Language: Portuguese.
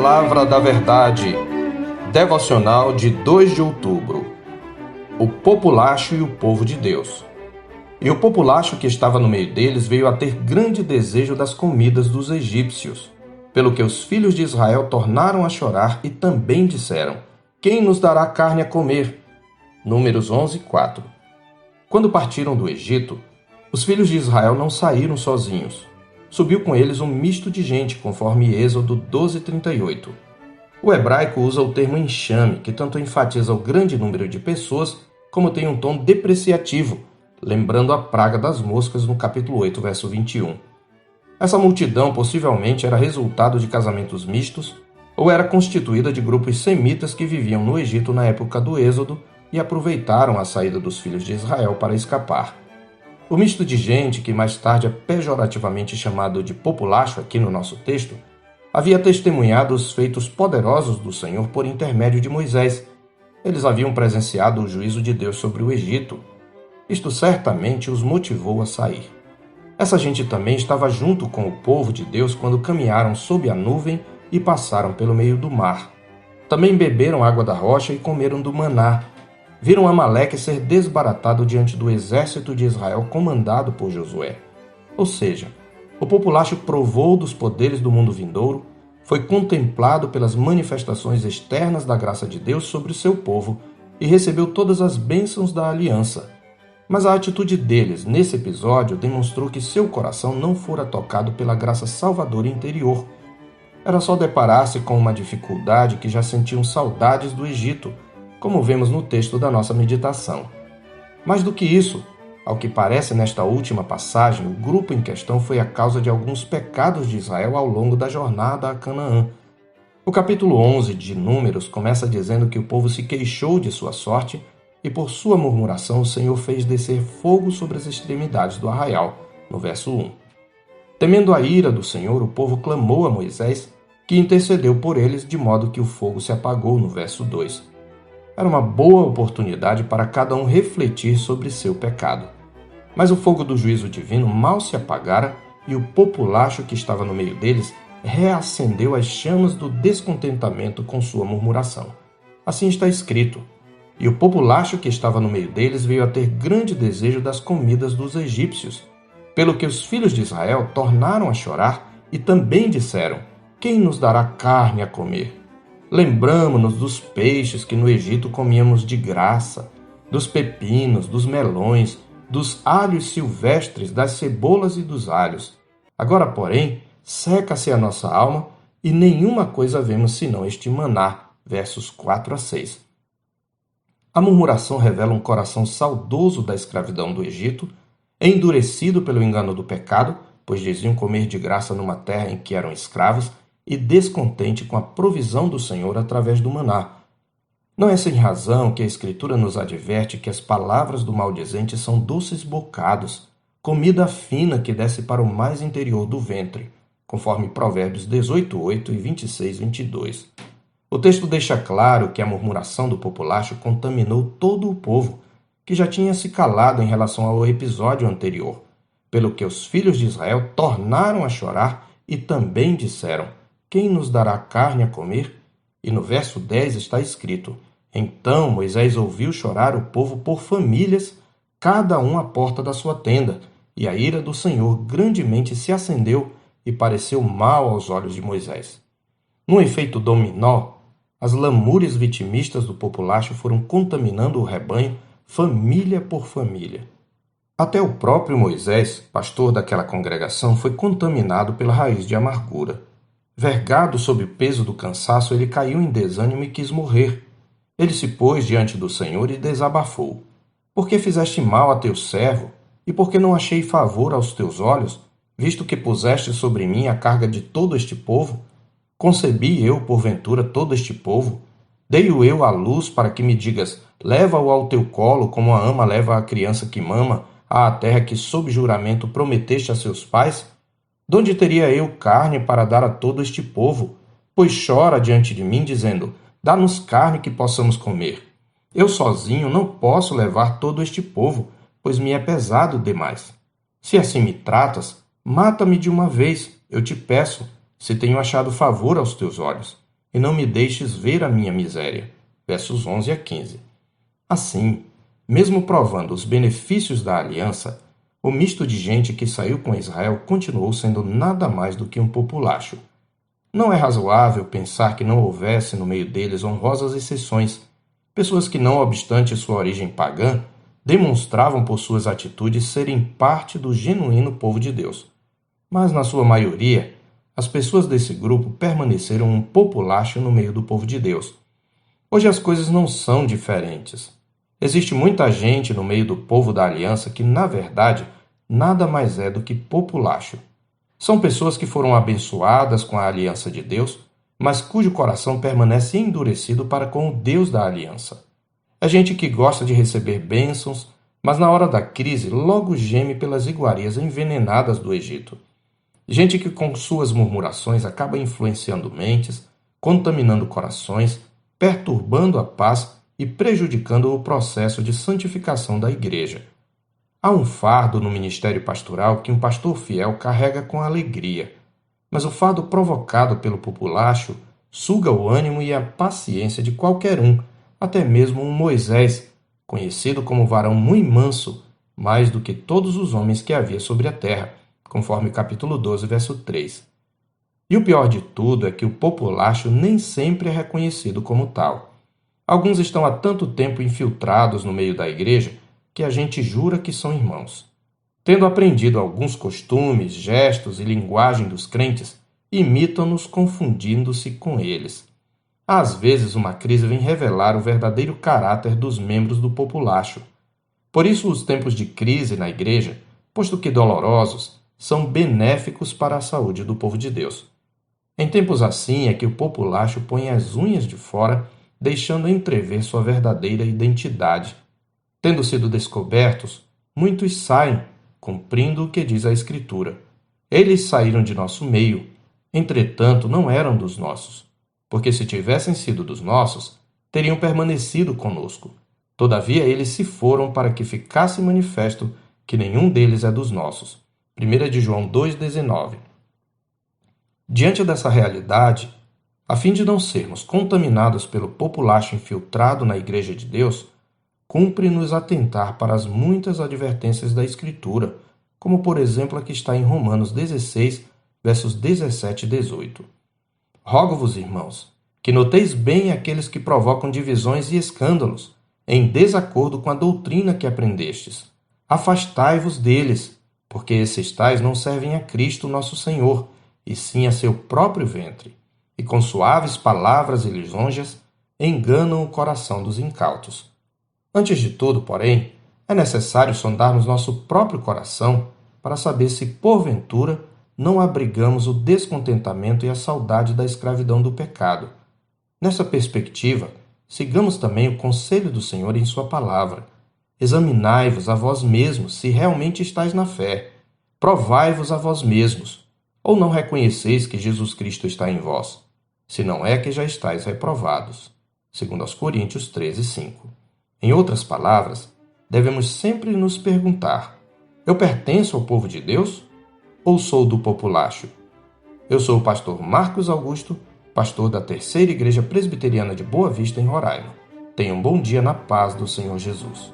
Palavra da Verdade, devocional de 2 de outubro. O populacho e o povo de Deus. E o populacho que estava no meio deles veio a ter grande desejo das comidas dos egípcios, pelo que os filhos de Israel tornaram a chorar e também disseram: quem nos dará carne a comer? Números 11:4. Quando partiram do Egito, os filhos de Israel não saíram sozinhos. Subiu com eles um misto de gente, conforme Êxodo 12:38. O hebraico usa o termo enxame, que tanto enfatiza o grande número de pessoas, como tem um tom depreciativo, lembrando a praga das moscas no capítulo 8, verso 21. Essa multidão possivelmente era resultado de casamentos mistos, ou era constituída de grupos semitas que viviam no Egito na época do Êxodo e aproveitaram a saída dos filhos de Israel para escapar. O misto de gente, que mais tarde é pejorativamente chamado de populacho aqui no nosso texto, havia testemunhado os feitos poderosos do Senhor por intermédio de Moisés. Eles haviam presenciado o juízo de Deus sobre o Egito. Isto certamente os motivou a sair. Essa gente também estava junto com o povo de Deus quando caminharam sob a nuvem e passaram pelo meio do mar. Também beberam água da rocha e comeram do maná. Viram Amaleque ser desbaratado diante do exército de Israel comandado por Josué. Ou seja, o populacho provou dos poderes do mundo vindouro, foi contemplado pelas manifestações externas da graça de Deus sobre o seu povo e recebeu todas as bênçãos da aliança. Mas a atitude deles nesse episódio demonstrou que seu coração não fora tocado pela graça salvadora interior. Era só deparar-se com uma dificuldade que já sentiam saudades do Egito, como vemos no texto da nossa meditação. Mais do que isso, ao que parece nesta última passagem, o grupo em questão foi a causa de alguns pecados de Israel ao longo da jornada a Canaã. O capítulo 11 de Números começa dizendo que o povo se queixou de sua sorte e por sua murmuração o Senhor fez descer fogo sobre as extremidades do arraial, no verso 1. Temendo a ira do Senhor, o povo clamou a Moisés, que intercedeu por eles de modo que o fogo se apagou, no verso 2. Era uma boa oportunidade para cada um refletir sobre seu pecado. Mas o fogo do juízo divino mal se apagara e o populacho que estava no meio deles reacendeu as chamas do descontentamento com sua murmuração. Assim está escrito: e o populacho que estava no meio deles veio a ter grande desejo das comidas dos egípcios, pelo que os filhos de Israel tornaram a chorar e também disseram: quem nos dará carne a comer? Lembramo-nos dos peixes que no Egito comíamos de graça, dos pepinos, dos melões, dos alhos silvestres, das cebolas e dos alhos. Agora, porém, seca-se a nossa alma e nenhuma coisa vemos senão este maná. Versos 4-6. A murmuração revela um coração saudoso da escravidão do Egito, endurecido pelo engano do pecado, pois diziam comer de graça numa terra em que eram escravos, e descontente com a provisão do Senhor através do maná. Não é sem razão que a Escritura nos adverte que as palavras do maldizente são doces bocados, comida fina que desce para o mais interior do ventre, conforme Provérbios 18:8 e 26:22. O texto deixa claro que a murmuração do populacho contaminou todo o povo, que já tinha se calado em relação ao episódio anterior, pelo que os filhos de Israel tornaram a chorar e também disseram: quem nos dará carne a comer? E no verso 10 está escrito: então Moisés ouviu chorar o povo por famílias, cada um à porta da sua tenda, e a ira do Senhor grandemente se acendeu e pareceu mal aos olhos de Moisés. Num efeito dominó, as lamúrias vitimistas do populacho foram contaminando o rebanho, família por família. Até o próprio Moisés, pastor daquela congregação, foi contaminado pela raiz de amargura. Vergado sob o peso do cansaço, ele caiu em desânimo e quis morrer. Ele se pôs diante do Senhor e desabafou: por que fizeste mal a teu servo? E por que não achei favor aos teus olhos, visto que puseste sobre mim a carga de todo este povo? Concebi eu, porventura, todo este povo? Dei-o eu à luz para que me digas: leva-o ao teu colo, como a ama leva a criança que mama, à terra que sob juramento prometeste a seus pais? Donde teria eu carne para dar a todo este povo? Pois chora diante de mim, dizendo: dá-nos carne que possamos comer. Eu sozinho não posso levar todo este povo, pois me é pesado demais. Se assim me tratas, mata-me de uma vez, eu te peço, se tenho achado favor aos teus olhos. e não me deixes ver a minha miséria. Versos 11 a 15. Assim, mesmo provando os benefícios da aliança, o misto de gente que saiu com Israel continuou sendo nada mais do que um populacho. Não é razoável pensar que não houvesse no meio deles honrosas exceções, pessoas que, não obstante sua origem pagã, demonstravam por suas atitudes serem parte do genuíno povo de Deus. Mas, na sua maioria, as pessoas desse grupo permaneceram um populacho no meio do povo de Deus. Hoje as coisas não são diferentes. Existe muita gente no meio do povo da aliança que, na verdade, nada mais é do que populacho. São pessoas que foram abençoadas com a aliança de Deus, mas cujo coração permanece endurecido para com o Deus da aliança. É gente que gosta de receber bênçãos, mas na hora da crise logo geme pelas iguarias envenenadas do Egito. Gente que com suas murmurações acaba influenciando mentes, contaminando corações, perturbando a paz e prejudicando o processo de santificação da igreja. Há um fardo no ministério pastoral que um pastor fiel carrega com alegria, mas o fardo provocado pelo populacho suga o ânimo e a paciência de qualquer um, até mesmo um Moisés, conhecido como varão muito manso, mais do que todos os homens que havia sobre a terra, conforme capítulo 12, verso 3. E o pior de tudo é que o populacho nem sempre é reconhecido como tal. Alguns estão há tanto tempo infiltrados no meio da igreja que a gente jura que são irmãos. Tendo aprendido alguns costumes, gestos e linguagem dos crentes, imitam-nos confundindo-se com eles. Às vezes uma crise vem revelar o verdadeiro caráter dos membros do populacho. Por isso os tempos de crise na igreja, posto que dolorosos, são benéficos para a saúde do povo de Deus. Em tempos assim é que o populacho põe as unhas de fora, deixando entrever sua verdadeira identidade. Tendo sido descobertos, muitos saem, cumprindo o que diz a Escritura. Eles saíram de nosso meio, entretanto não eram dos nossos, porque se tivessem sido dos nossos, teriam permanecido conosco. Todavia eles se foram para que ficasse manifesto que nenhum deles é dos nossos. 1 de João 2,19. Diante dessa realidade, a fim de não sermos contaminados pelo populacho infiltrado na Igreja de Deus, cumpre-nos atentar para as muitas advertências da Escritura, como por exemplo a que está em Romanos 16, versos 17 e 18. Rogo-vos, irmãos, que noteis bem aqueles que provocam divisões e escândalos, em desacordo com a doutrina que aprendestes. Afastai-vos deles, porque esses tais não servem a Cristo nosso Senhor, e sim a seu próprio ventre, e com suaves palavras e lisonjas enganam o coração dos incautos. Antes de tudo, porém, é necessário sondarmos nosso próprio coração para saber se, porventura, não abrigamos o descontentamento e a saudade da escravidão do pecado. Nessa perspectiva, sigamos também o conselho do Senhor em sua palavra. Examinai-vos a vós mesmos se realmente estáis na fé. Provai-vos a vós mesmos. Ou não reconheceis que Jesus Cristo está em vós? Se não é que já estáis reprovados. 2 Coríntios 13, 5. Em outras palavras, devemos sempre nos perguntar: eu pertenço ao povo de Deus ou sou do populacho? Eu sou o pastor Marcos Augusto, pastor da Terceira Igreja Presbiteriana de Boa Vista, em Roraima. Tenha um bom dia na paz do Senhor Jesus.